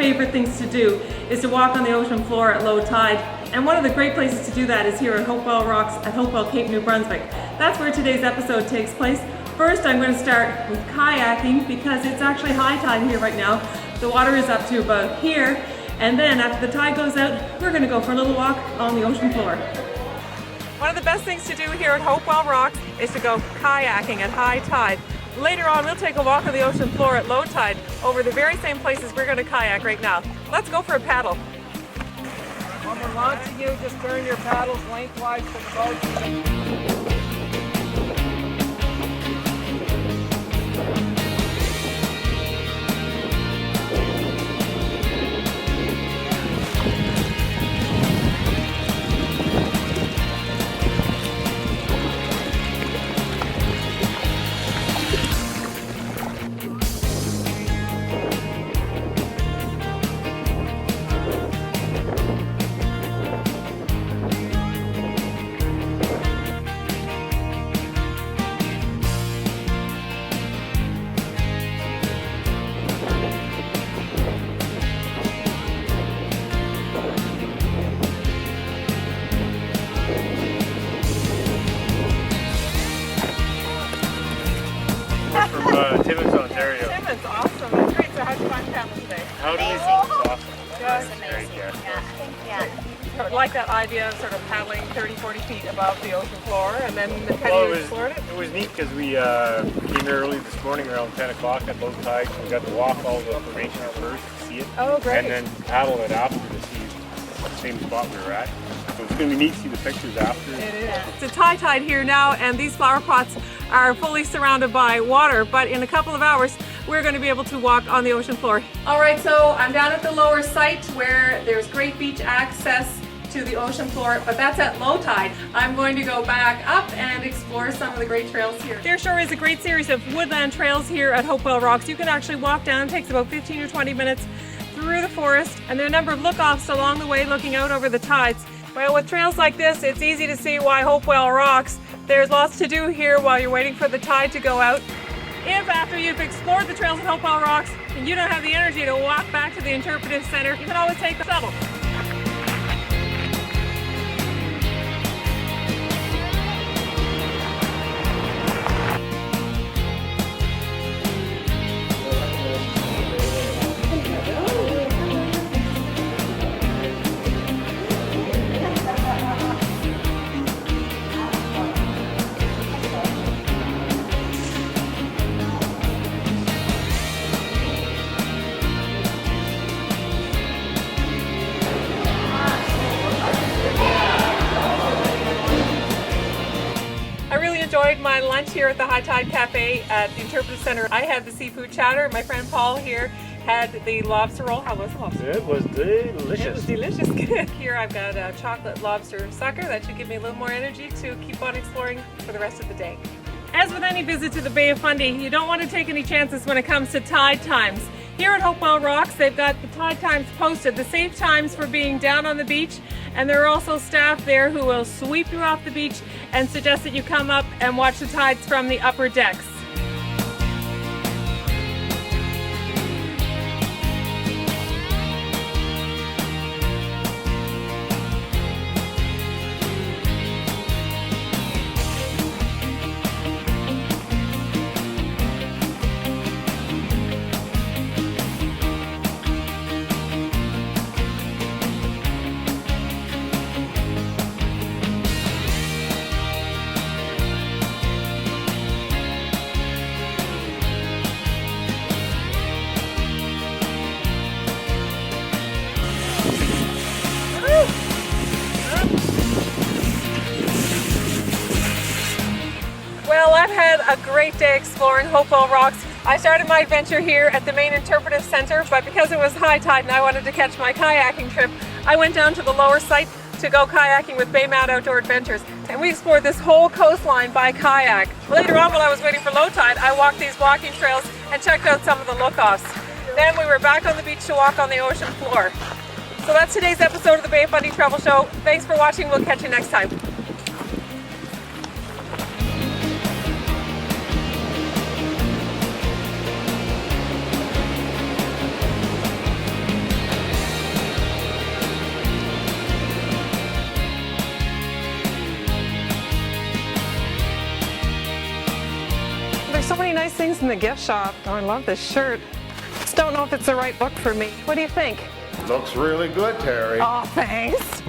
favorite things to do is to walk on the ocean floor at low tide. And one of the great places to do that is here at Hopewell Rocks at Hopewell, Cape New Brunswick. That's where today's episode takes place. First, I'm going to start with kayaking because it's actually high tide here right now. The water is up to about here. And then after the tide goes out, we're going to go for a little walk on the ocean floor. One of the best things to do here at Hopewell Rocks is to go kayaking at high tide. Later on, we'll take a walk on the ocean floor at low tide over the very same places we're going to kayak right now. Let's go for a paddle. When we're launching you, just turn your paddles lengthwise to the boat. Ontario. Timmins, awesome. That's great. So how'd you find paddling today? Amazing. Awesome. Good. Amazing. Yeah. Like that idea of sort of paddling 30-40 feet above the ocean floor, and then you explored it? It was neat because we came here early this morning around 10 o'clock at low tide. We got to walk all the formation first to see it. Oh, great. And then paddle it after to see the same spot we were at. So it's going to be neat to see the pictures after. It is. It's a high tide here now, and these flower pots are fully surrounded by water, but in a couple of hours we're going to be able to walk on the ocean floor. All right, so I'm down at the lower site where there's great beach access to the ocean floor, but that's at low tide. I'm going to go back up and explore some of the great trails here. There sure is a great series of woodland trails here at Hopewell Rocks. You can actually walk down. It takes about 15 or 20 minutes through the forest, and there are a number of lookoffs along the way looking out over the tides. Well, with trails like this, it's easy to see why Hopewell rocks. There's lots to do here while you're waiting for the tide to go out. If after you've explored the trails at Hopewell Rocks and you don't have the energy to walk back to the interpretive center, you can always take the shuttle. Enjoyed my lunch here at the High Tide Cafe at the Interpretive Center. I had the seafood chowder. My friend Paul here had the lobster roll. How was the lobster? It was delicious. It was delicious. Good. Here I've got a chocolate lobster sucker that should give me a little more energy to keep on exploring for the rest of the day. As with any visit to the Bay of Fundy, you don't want to take any chances when it comes to tide times. Here at Hopewell Rocks, they've got the tide times posted, the safe times for being down on the beach, and there are also staff there who will sweep you off the beach and suggest that you come up and watch the tides from the upper decks. Well, I've had a great day exploring Hopewell Rocks. I started my adventure here at the main interpretive center, but because it was high tide and I wanted to catch my kayaking trip, I went down to the lower site to go kayaking with Baymount Outdoor Adventures. And we explored this whole coastline by kayak. Later on, while I was waiting for low tide, I walked these walking trails and checked out some of the lookoffs. Then we were back on the beach to walk on the ocean floor. So that's today's episode of the Bay of Fundy Travel Show. Thanks for watching. We'll catch you next time. There's so many nice things in the gift shop. Oh, I love this shirt. Just don't know if it's the right book for me. What do you think? Looks really good, Terry. Oh, thanks.